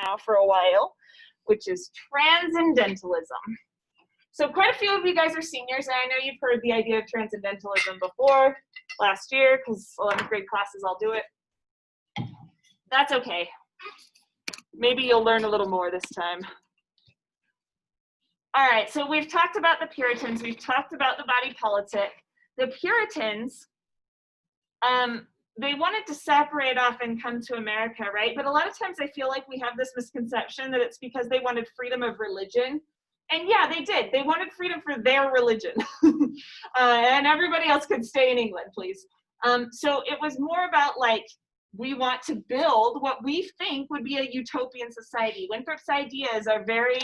now for a while, which is Transcendentalism. So quite a few of you guys are seniors, and I know you've heard the idea of Transcendentalism before last year, because 11th grade classes all do it. That's okay. Maybe you'll learn a little more this time. All right, so we've talked about the Puritans, we've talked about the body politic. The Puritans, they wanted to separate off and come to America, right? But a lot of times I feel like we have this misconception that it's because they wanted freedom of religion. And yeah, they did. They wanted freedom for their religion. And everybody else could stay in England, please. So it was more about like, we want to build what we think would be a utopian society. Winthrop's ideas are very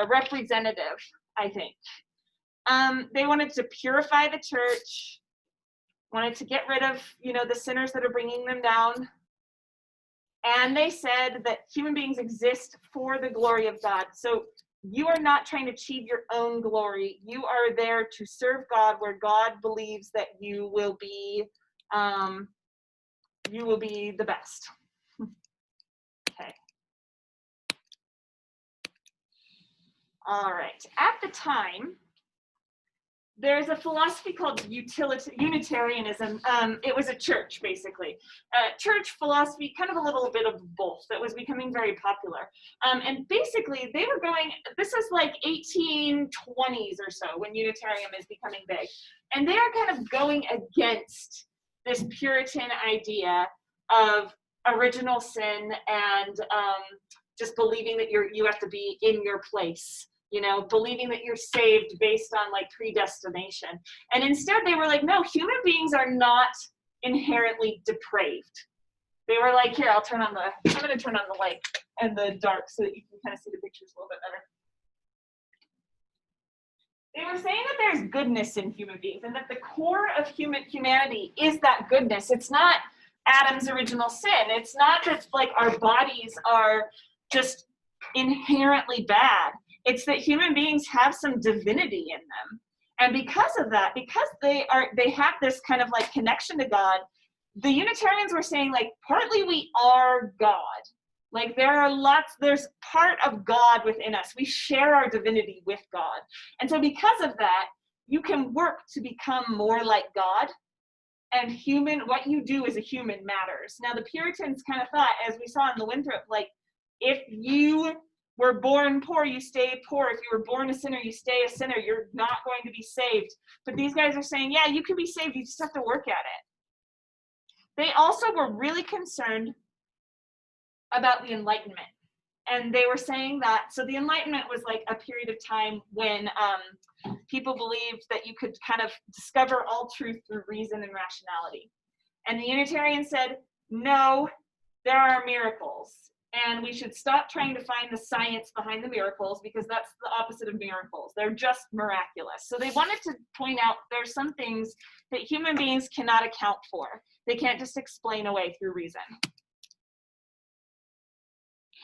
representative, I think. They wanted to purify the church, wanted to get rid of, you know, the sinners that are bringing them down. And they said that human beings exist for the glory of God. So you are not trying to achieve your own glory. You are there to serve God where God believes that you will be the best. Okay. All right. At the time, there's a philosophy called Unitarianism. It was a church, basically. Church philosophy, kind of a little bit of both, that was becoming very popular. And basically, they were going, this is like 1820s or so, when Unitarian is becoming big. And they are kind of going against this Puritan idea of original sin and just believing that you have to be in your place. You know, believing that you're saved based on like predestination. And instead they were like, no, human beings are not inherently depraved. They were like, here, I'm gonna turn on the light and the dark so that you can kind of see the pictures a little bit better. They were saying that there's goodness in human beings and that the core of humanity is that goodness. It's not Adam's original sin. It's not that like our bodies are just inherently bad. It's that human beings have some divinity in them. And because of that, because they have this kind of like connection to God, the Unitarians were saying like, partly we are God. Like there's part of God within us. We share our divinity with God. And so because of that, you can work to become more like God. And what you do as a human matters. Now the Puritans kind of thought, as we saw in the Winthrop, like if you were born poor, you stay poor. If you were born a sinner, you stay a sinner. You're not going to be saved. But these guys are saying, yeah, you can be saved. You just have to work at it. They also were really concerned about the Enlightenment. And they were saying that, so the Enlightenment was like a period of time when people believed that you could kind of discover all truth through reason and rationality. And the Unitarians said, no, there are miracles. And we should stop trying to find the science behind the miracles because that's the opposite of miracles. They're just miraculous. So they wanted to point out there's some things that human beings cannot account for. They can't just explain away through reason.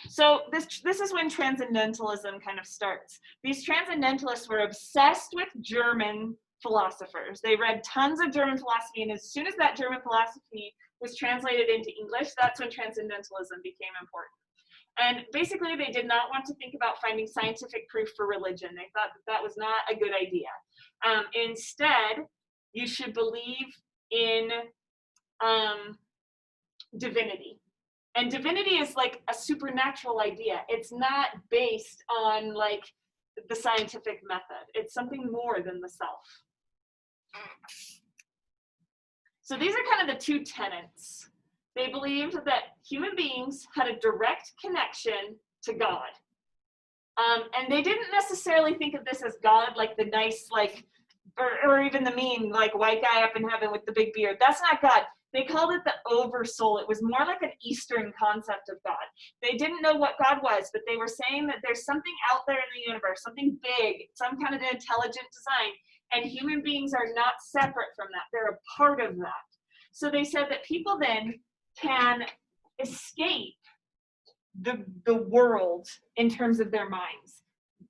So this is when Transcendentalism kind of starts. These Transcendentalists were obsessed with German philosophers. They read tons of German philosophy, and as soon as that German philosophy was translated into English, that's when Transcendentalism became important. And basically, they did not want to think about finding scientific proof for religion. They thought that was not a good idea. Instead, you should believe in divinity. And divinity is like a supernatural idea. It's not based on like the scientific method. It's something more than the self. So these are kind of the two tenets. They believed that human beings had a direct connection to God. And they didn't necessarily think of this as God, like the nice, like, or even the mean, like white guy up in heaven with the big beard. That's not God. They called it the oversoul. It was more like an Eastern concept of God. They didn't know what God was, but they were saying that there's something out there in the universe, something big, some kind of intelligent design, and human beings are not separate from that. They're a part of that. So they said that people then can escape the world in terms of their minds.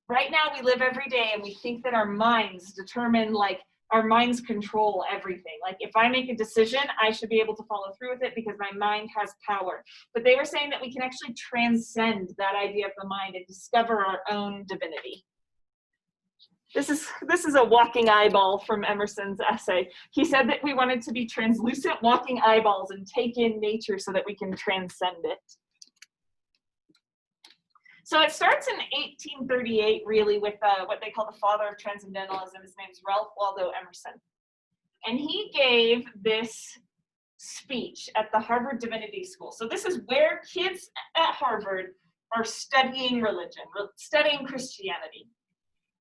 Right now we live every day and we think that our minds determine like our minds control everything. Like if I make a decision, I should be able to follow through with it because my mind has power. But they were saying that we can actually transcend that idea of the mind and discover our own divinity. This is a walking eyeball from Emerson's essay. He said that we wanted to be translucent walking eyeballs and take in nature so that we can transcend it. So it starts in 1838, really, with what they call the father of Transcendentalism. His name is Ralph Waldo Emerson. And he gave this speech at the Harvard Divinity School. So this is where kids at Harvard are studying religion, studying Christianity.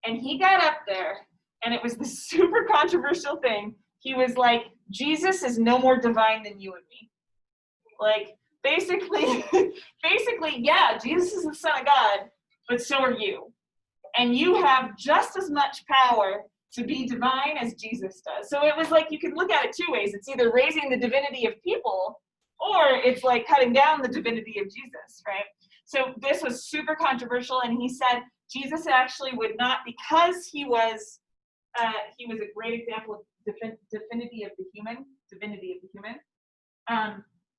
And he got up there, and it was this super controversial thing. He was like, Jesus is no more divine than you and me. Like, basically, yeah, Jesus is the Son of God, but so are you. And you have just as much power to be divine as Jesus does. So it was like, you could look at it two ways. It's either raising the divinity of people, or it's like cutting down the divinity of Jesus, right? So this was super controversial, and he said Jesus actually would not, because he was a great example of divinity of the human.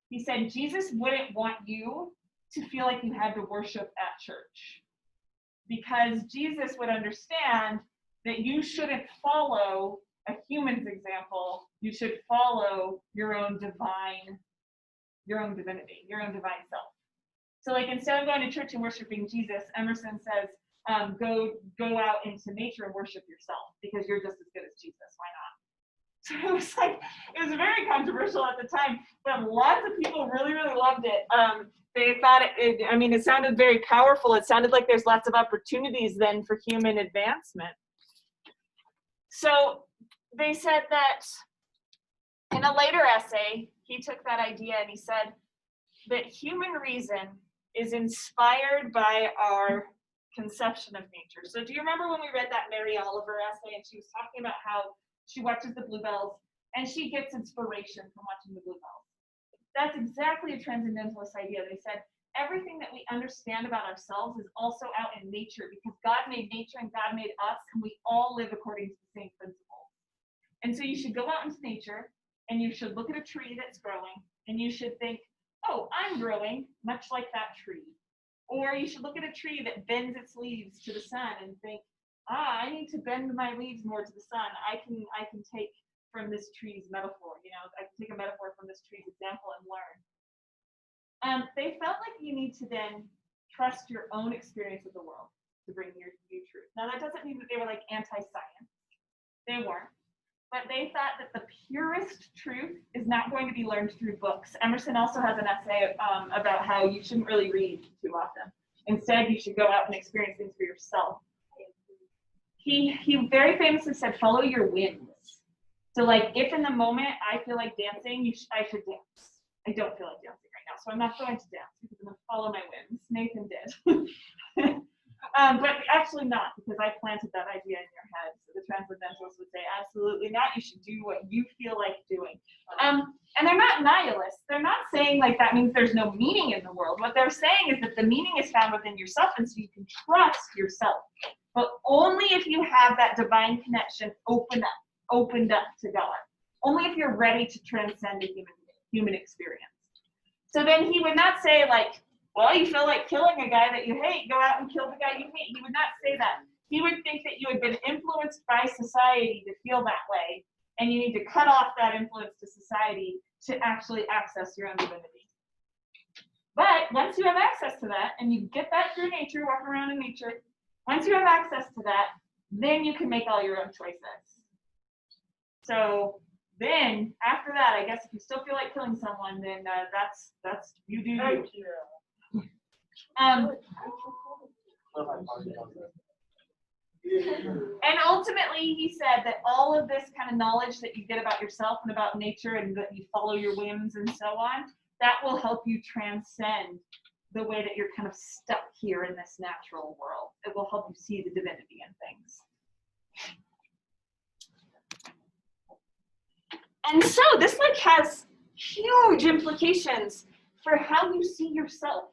He said Jesus wouldn't want you to feel like you had to worship at church, because Jesus would understand that you shouldn't follow a human's example. You should follow your own divinity, your own divine self. So like, instead of going to church and worshiping Jesus, Emerson says, go out into nature and worship yourself, because you're just as good as Jesus. Why not? So it was very controversial at the time, but lots of people really, really loved it. They thought it sounded very powerful. It sounded like there's lots of opportunities then for human advancement. So they said that in a later essay, he took that idea and he said that human reason is inspired by our conception of nature. So do you remember when we read that Mary Oliver essay, and she was talking about how she watches the bluebells and she gets inspiration from watching the bluebells? That's exactly a transcendentalist idea. They said everything that we understand about ourselves is also out in nature, because God made nature and God made us, and we all live according to the same principles. And so you should go out into nature and you should look at a tree that's growing and you should think, oh, I'm growing much like that tree. Or you should look at a tree that bends its leaves to the sun and think, I need to bend my leaves more to the sun. I can take from this tree's metaphor, I can take a metaphor from this tree's example and learn. They felt like you need to then trust your own experience of the world to bring your new truth. Now that doesn't mean that they were like anti-science. They weren't. But they thought that the purest truth is not going to be learned through books. Emerson also has an essay about how you shouldn't really read too often. Instead, you should go out and experience things for yourself. He very famously said, follow your whims. So like, if in the moment I feel like dancing, I should dance. I don't feel like dancing right now, so I'm not going to dance because I'm going to follow my whims. Nathan did. But actually not, because I planted that idea in your head. So the Transcendentalists would say, absolutely not. You should do what you feel like doing. And they're not nihilists. They're not saying like that means there's no meaning in the world. What they're saying is that the meaning is found within yourself, and so you can trust yourself. But only if you have that divine connection opened up to God. Only if you're ready to transcend the human experience. So then he would not say like, well, you feel like killing a guy that you hate, go out and kill the guy you hate. He would not say that. He would think that you had been influenced by society to feel that way, and you need to cut off that influence to society to actually access your own divinity. But once you have access to that, and you get that through nature, walk around in nature, once you have access to that, then you can make all your own choices. So then, after that, I guess if you still feel like killing someone, then that's you do you. And ultimately, he said that all of this kind of knowledge that you get about yourself and about nature, and that you follow your whims and so on, that will help you transcend the way that you're kind of stuck here in this natural world. It will help you see the divinity in things. And so this like has huge implications for how you see yourself.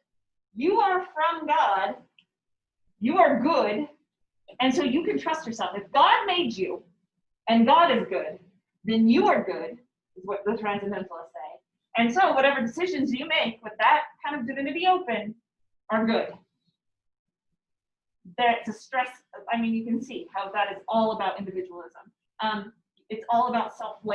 You are from God, you are good, and so you can trust yourself. If God made you and God is good, then you are good, is what the Transcendentalists say. And so whatever decisions you make with that kind of divinity open are good. That's a stress, I mean, you can see how that is all about individualism. It's all about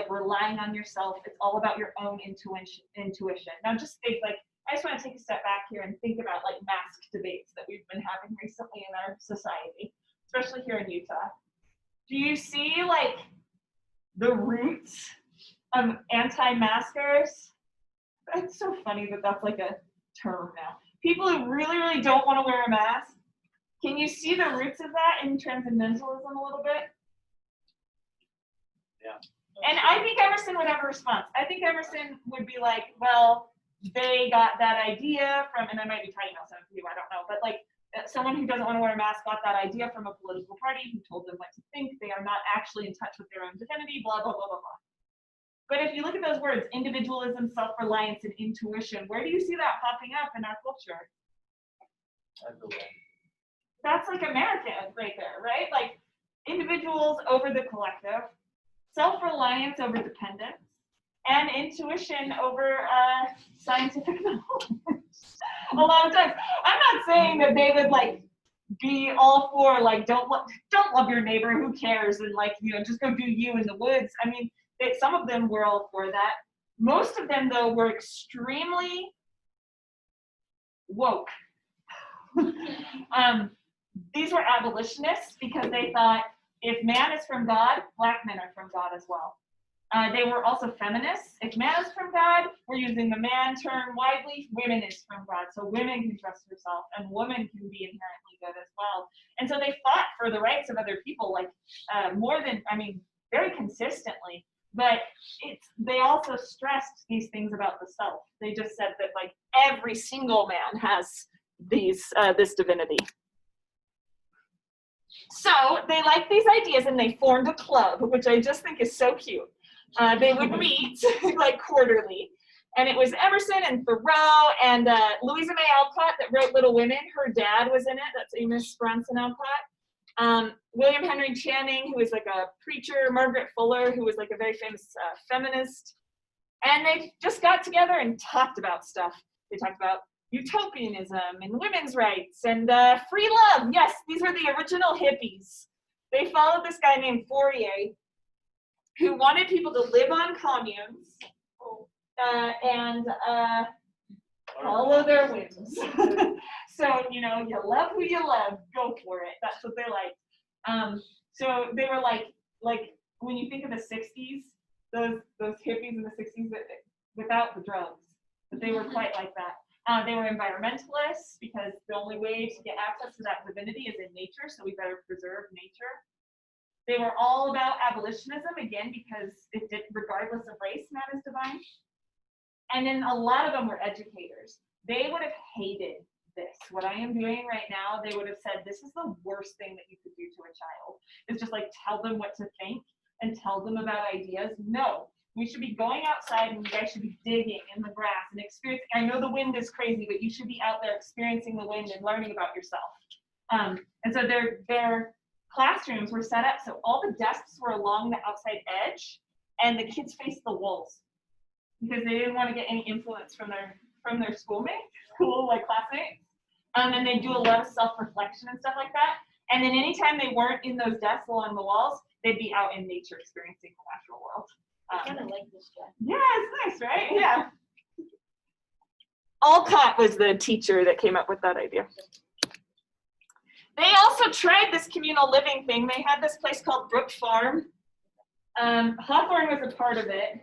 relying on yourself. It's all about your own intuition. Now just think, I just want to take a step back here and think about mask debates that we've been having recently in our society, especially here in Utah. Do you see the roots of anti-maskers? It's so funny that that's a term now. People who really, really don't want to wear a mask. Can you see the roots of that in Transcendentalism a little bit? Yeah. And I think Emerson would have a response. I think Emerson would be like, well, they got that idea from, and I might be talking about some of you, I don't know, but someone who doesn't want to wear a mask got that idea from a political party who told them what to think. They are not actually in touch with their own divinity, blah, blah, blah, blah, blah. But if you look at those words, individualism, self-reliance, and intuition, where do you see that popping up in our culture? That's American right there, right? Individuals over the collective, self-reliance over dependence, and intuition over scientific knowledge. A lot of times, I'm not saying that they would be all for don't love your neighbor, who cares, and just go do you in the woods. I mean, some of them were all for that. Most of them though were extremely woke. These were abolitionists because they thought if man is from God, black men are from God as well. They were also feminists. If man is from God, we're using the man term widely, women is from God. So women can trust herself and women can be inherently good as well. And so they fought for the rights of other people very consistently. But they also stressed these things about the self. They just said that every single man has this divinity. So they liked these ideas and they formed a club, which I just think is so cute. They would meet quarterly, and it was Emerson and Thoreau and Louisa May Alcott that wrote Little Women. Her dad was in it. That's Amos Bronson Alcott. William Henry Channing, who was a preacher. Margaret Fuller, who was a very famous feminist. And they just got together and talked about stuff. They talked about utopianism and women's rights and free love. Yes, these were the original hippies. They followed this guy named Fourier, who wanted people to live on communes and follow their whims. So, you love who you love, go for it. That's what they liked. So they were when you think of the 60s, those hippies in the 60s without the drugs, but they were quite like that. They were environmentalists because the only way to get access to that divinity is in nature, so we better preserve nature. They were all about abolitionism, again, because it did, regardless of race, man is divine. And then a lot of them were educators. They would have hated this. What I am doing right now, they would have said, this is the worst thing that you could do to a child. It's just tell them what to think and tell them about ideas. No, we should be going outside and you guys should be digging in the grass and experiencing. I know the wind is crazy, but you should be out there experiencing the wind and learning about yourself. And so their classrooms were set up so all the desks were along the outside edge and the kids faced the walls because they didn't want to get any influence from their schoolmates, classmates. And they do a lot of self-reflection and stuff like that. And then anytime they weren't in those desks along the walls, they'd be out in nature experiencing the natural world. I kind of like this guy. Yeah, it's nice, right? Yeah. Alcott was the teacher that came up with that idea. They also tried this communal living thing. They had this place called Brook Farm. Hawthorne was a part of it.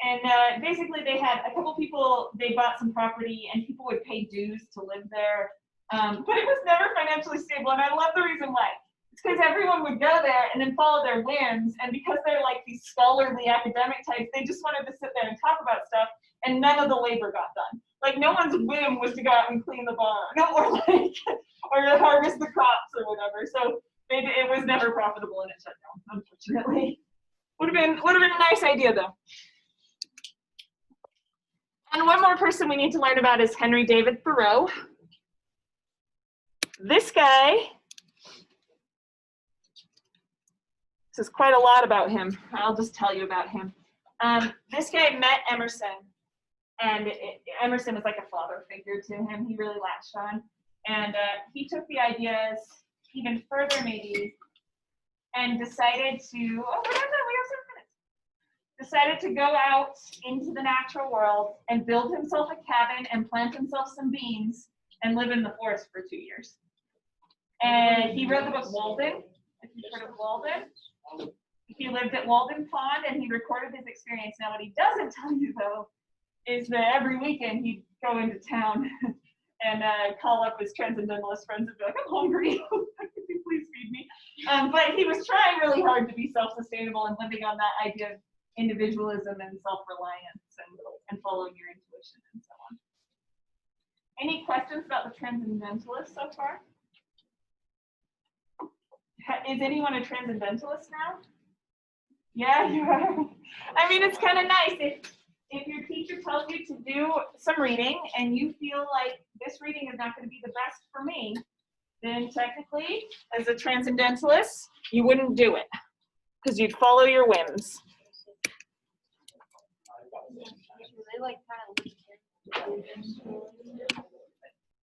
And basically they had a couple people, they bought some property and people would pay dues to live there. But it was never financially stable. And I love the reason why. It's because everyone would go there and then follow their whims. And because they're these scholarly academic types, they just wanted to sit there and talk about stuff. And none of the labor got done. No one's whim was to go out and clean the barn or or harvest the crops or whatever. So it was never profitable and it shut down, unfortunately. Would have been a nice idea though. And one more person we need to learn about is Henry David Thoreau. This guy This is quite a lot about him. I'll just tell you about him. This guy met Emerson, and Emerson was like a father figure to him. He really latched on. And he took the ideas even further, maybe, and decided to, decided to go out into the natural world and build himself a cabin and plant himself some beans and live in the forest for 2 years. And he wrote the book Walden, if you've heard of Walden. He lived at Walden Pond and he recorded his experience. Now, what he doesn't tell you, though, is that every weekend he'd go into town and call up his transcendentalist friends and be like, I'm hungry, could you please feed me? But he was trying really hard to be self-sustainable and living on that idea of individualism and self-reliance and following your intuition and so on. Any questions about the transcendentalists so far? Is anyone a transcendentalist now? Yeah, you are. I mean, it's kind of nice if your teacher tells you to do some reading and you feel like this reading is not going to be the best for me, then technically, as a transcendentalist, you wouldn't do it because you'd follow your whims. They like kind of